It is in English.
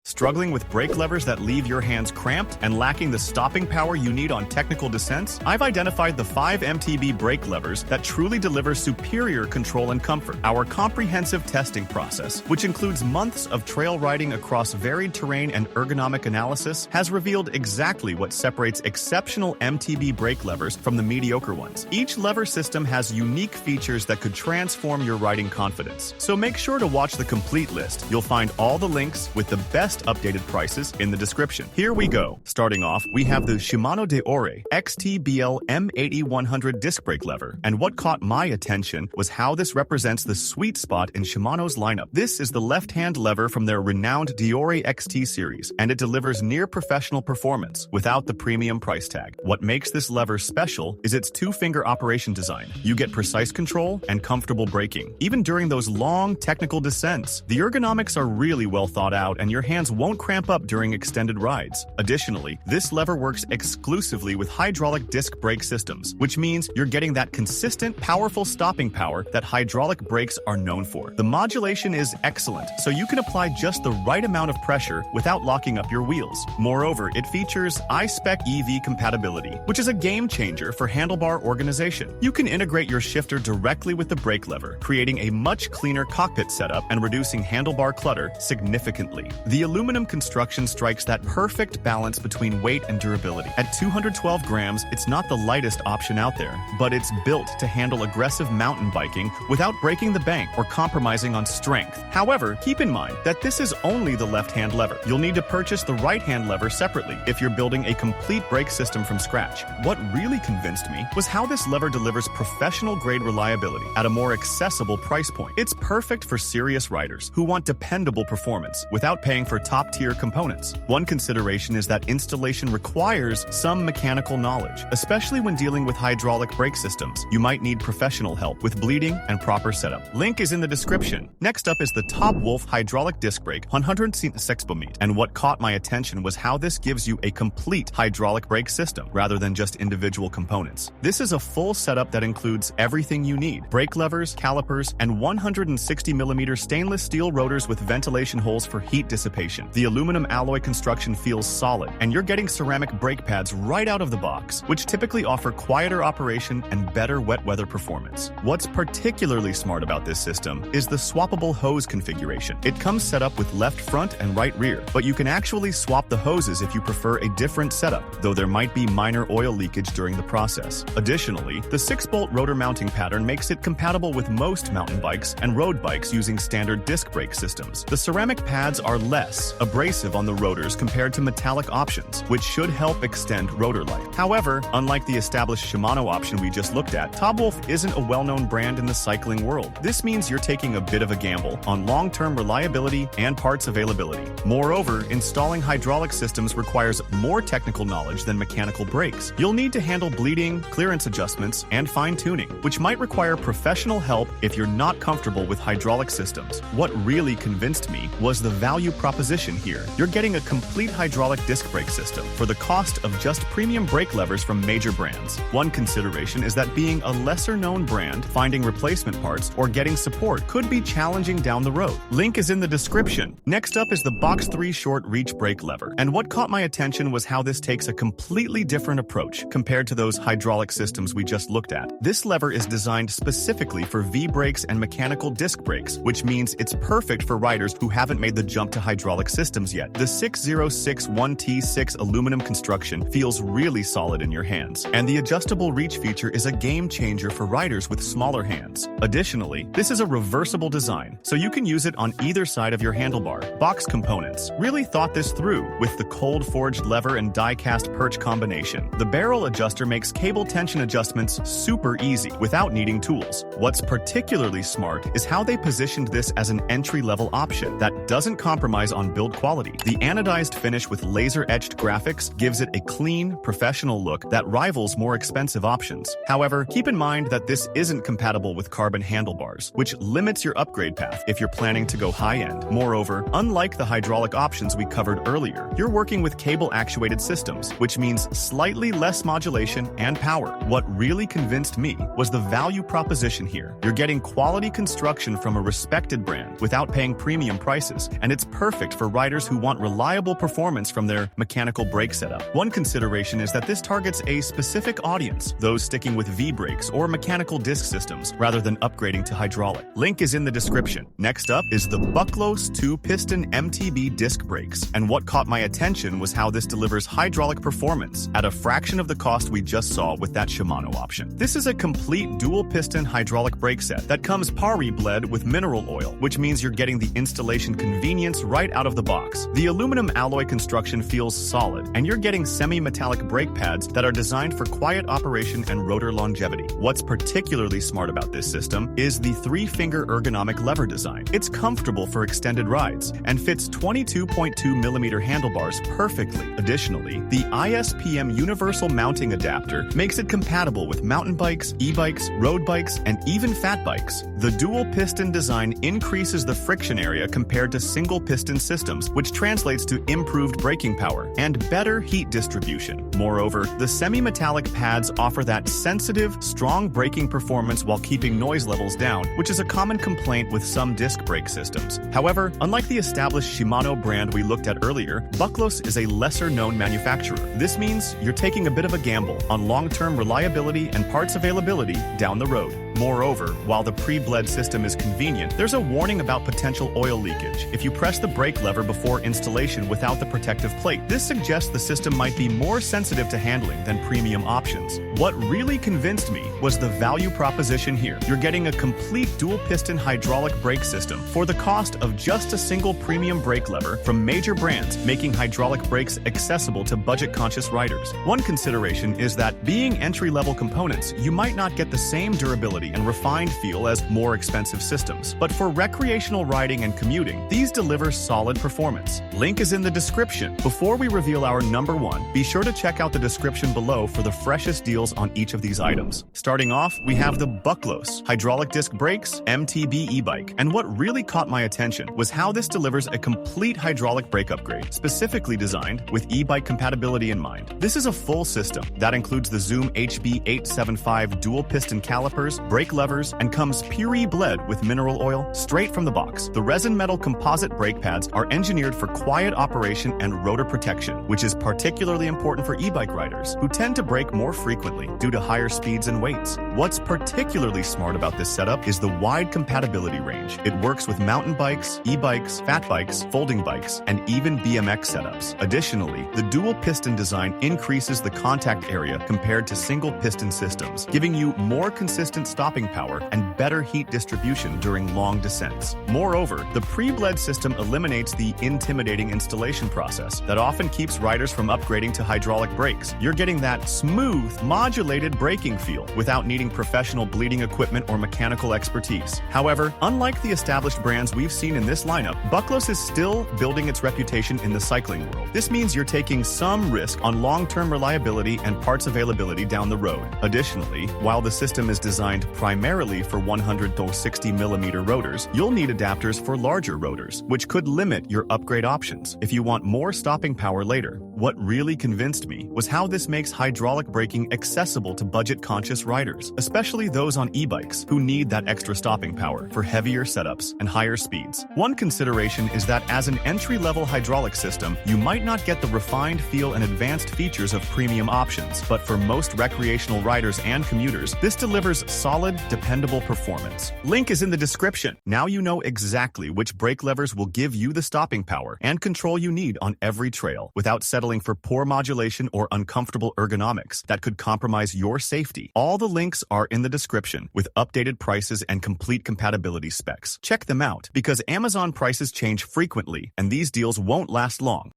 Struggling with brake levers that leave your hands cramped and lacking the stopping power you need on technical descents? I've identified the 5 MTB brake levers that truly deliver superior control and comfort. Our comprehensive testing process, which includes months of trail riding across varied terrain and ergonomic analysis, has revealed exactly what separates exceptional MTB brake levers from the mediocre ones. Each lever system has unique features that could transform your riding confidence. So make sure to watch the complete list. You'll find all the links with the best updated prices in the description. Here we go. Starting off, we have the Shimano Deore XTBL M80-100 disc brake lever. And what caught my attention was how this represents the sweet spot in Shimano's lineup. This is the left-hand lever from their renowned Deore XT series, and it delivers near-professional performance without the premium price tag. What makes this lever special is its two-finger operation design. You get precise control and comfortable braking, even during those long technical descents. The ergonomics are really well thought out, and your hands won't cramp up during extended rides. Additionally, this lever works exclusively with hydraulic disc brake systems, which means you're getting that consistent, powerful stopping power that hydraulic brakes are known for. The modulation is excellent, so you can apply just the right amount of pressure without locking up your wheels. Moreover, it features iSpec EV compatibility, which is a game changer for handlebar organization. You can integrate your shifter directly with the brake lever, creating a much cleaner cockpit setup and reducing handlebar clutter significantly. The aluminum construction strikes that perfect balance between weight and durability. At 212 grams, it's not the lightest option out there, but it's built to handle aggressive mountain biking without breaking the bank or compromising on strength. However, keep in mind that this is only the left-hand lever. You'll need to purchase the right-hand lever separately if you're building a complete brake system from scratch. What really convinced me was how this lever delivers professional-grade reliability at a more accessible price point. It's perfect for serious riders who want dependable performance without paying for top-tier components. One consideration is that installation requires some mechanical knowledge, especially when dealing with hydraulic brake systems. You might need professional help with bleeding and proper setup. Link is in the description. Next up is the TOBWOLF hydraulic disc brake 106 meter. And what caught my attention was how this gives you a complete hydraulic brake system rather than just individual components. This is a full setup that includes everything you need: brake levers, calipers, and 160mm stainless steel rotors with ventilation holes for heat dissipation. The aluminum alloy construction feels solid, and you're getting ceramic brake pads right out of the box, which typically offer quieter operation and better wet weather performance. What's particularly smart about this system is the swappable hose configuration. It comes set up with left front and right rear, but you can actually swap the hoses if you prefer a different setup, though there might be minor oil leakage during the process. Additionally, the 6-bolt rotor mounting pattern makes it compatible with most mountain bikes and road bikes using standard disc brake systems. The ceramic pads are less abrasive on the rotors compared to metallic options, which should help extend rotor life. However, unlike the established Shimano option we just looked at, TOBWOLF isn't a well-known brand in the cycling world. This means you're taking a bit of a gamble on long-term reliability and parts availability. Moreover, installing hydraulic systems requires more technical knowledge than mechanical brakes. You'll need to handle bleeding, clearance adjustments, and fine-tuning, which might require professional help if you're not comfortable with hydraulic systems. What really convinced me was the value proposition here. You're getting a complete hydraulic disc brake system for the cost of just premium brake levers from major brands. One consideration is that being a lesser-known brand, finding replacement parts or getting support could be challenging down the road. Link is in the description. Next up is the Box 3 short reach brake lever, and what caught my attention was how this takes a completely different approach compared to those hydraulic systems we just looked at. This lever is designed specifically for V-brakes and mechanical disc brakes, which means it's perfect for riders who haven't made the jump to hydraulic systems yet. The 6061T6 aluminum construction feels really solid in your hands, and the adjustable reach feature is a game changer for riders with smaller hands. Additionally, this is a reversible design, so you can use it on either side of your handlebar. Box components really thought this through with the cold-forged lever and die-cast perch combination. The barrel adjuster makes cable tension adjustments super easy without needing tools. What's particularly smart is how they positioned this as an entry-level option that doesn't compromise on build quality. The anodized finish with laser-etched graphics gives it a clean, professional look that rivals more expensive options. However, keep in mind that this isn't compatible with carbon handlebars, which limits your upgrade path if you're planning to go high-end. Moreover, unlike the hydraulic options we covered earlier, you're working with cable-actuated systems, which means slightly less modulation and power. What really convinced me was the value proposition here. You're getting quality construction from a respected brand without paying premium prices, and it's perfect for riders who want reliable performance from their mechanical brake setup. One consideration is that this targets a specific audience, those sticking with V-brakes or mechanical disc systems, rather than upgrading to hydraulic. Link is in the description. Next up is the BUCKLOS 2-piston MTB disc brakes, and what caught my attention was how this delivers hydraulic performance at a fraction of the cost we just saw with that Shimano option. This is a complete dual-piston hydraulic brake set that comes pari-bled with mineral oil, which means you're getting the installation convenience right out of the box. The aluminum alloy construction feels solid, and you're getting semi-metallic brake pads that are designed for quiet operation and rotor longevity. What's particularly smart about this system is the 3-finger ergonomic lever design. It's comfortable for extended rides and fits 22.2mm handlebars perfectly. Additionally, the ISPM universal mounting adapter makes it compatible with mountain bikes, e-bikes, road bikes, and even fat bikes. The dual-piston design increases the friction area compared to single-piston systems, which translates to improved braking power and better heat distribution. Moreover, the semi-metallic pads offer that sensitive, strong braking performance while keeping noise levels down, which is a common complaint with some disc brake systems. However, unlike the established Shimano brand we looked at earlier, BUCKLOS is a lesser-known manufacturer. This means you're taking a bit of a gamble on long-term reliability and parts availability down the road. Moreover, while the pre-bled system is convenient, there's a warning about potential oil leakage if you press the brake lever before installation without the protective plate. This suggests the system might be more sensitive to handling than premium options. What really convinced me was the value proposition here. You're getting a complete dual-piston hydraulic brake system for the cost of just a single premium brake lever from major brands, making hydraulic brakes accessible to budget-conscious riders. One consideration is that being entry-level components, you might not get the same durability and refined feel as more expensive systems. But for recreational riding and commuting, these deliver solid performance. Link is in the description. Before we reveal our number one, be sure to check out the description below for the freshest deals on each of these items. Starting off, we have the BUCKLOS hydraulic disc brakes MTB e-bike. And what really caught my attention was how this delivers a complete hydraulic brake upgrade, specifically designed with e-bike compatibility in mind. This is a full system that includes the Zoom HB875 dual piston calipers, brake levers, and comes pure-bled with mineral oil straight from the box. The resin metal composite brake pads are engineered for quiet operation and rotor protection, which is particularly important for e-bike riders who tend to brake more frequently due to higher speeds and weights. What's particularly smart about this setup is the wide compatibility range. It works with mountain bikes, e-bikes, fat bikes, folding bikes, and even BMX setups. Additionally, the dual piston design increases the contact area compared to single piston systems, giving you more consistent stopping power and better heat distribution during long descents. Moreover, the pre-bled system eliminates the intimidating installation process that often keeps riders from upgrading to hydraulic brakes. You're getting that smooth, modulated braking feel without needing professional bleeding equipment or mechanical expertise. However, unlike the established brands we've seen in this lineup, BUCKLOS is still building its reputation in the cycling world. This means you're taking some risk on long-term reliability and parts availability down the road. Additionally, while the system is designed primarily for 100 to 60mm rotors, you'll need adapters for larger rotors, which could limit your upgrade options if you want more stopping power later. What really convinced me was how this makes hydraulic braking accessible to budget-conscious riders, especially those on e-bikes who need that extra stopping power for heavier setups and higher speeds. One consideration is that as an entry-level hydraulic system, you might not get the refined feel and advanced features of premium options, but for most recreational riders and commuters, this delivers solid, dependable performance. Link is in the description. Now you know exactly which brake levers will give you the stopping power and control you need on every trail without settling for poor modulation or uncomfortable ergonomics that could compromise your safety. All the links are in the description with updated prices and complete compatibility specs. Check them out because Amazon prices change frequently and these deals won't last long.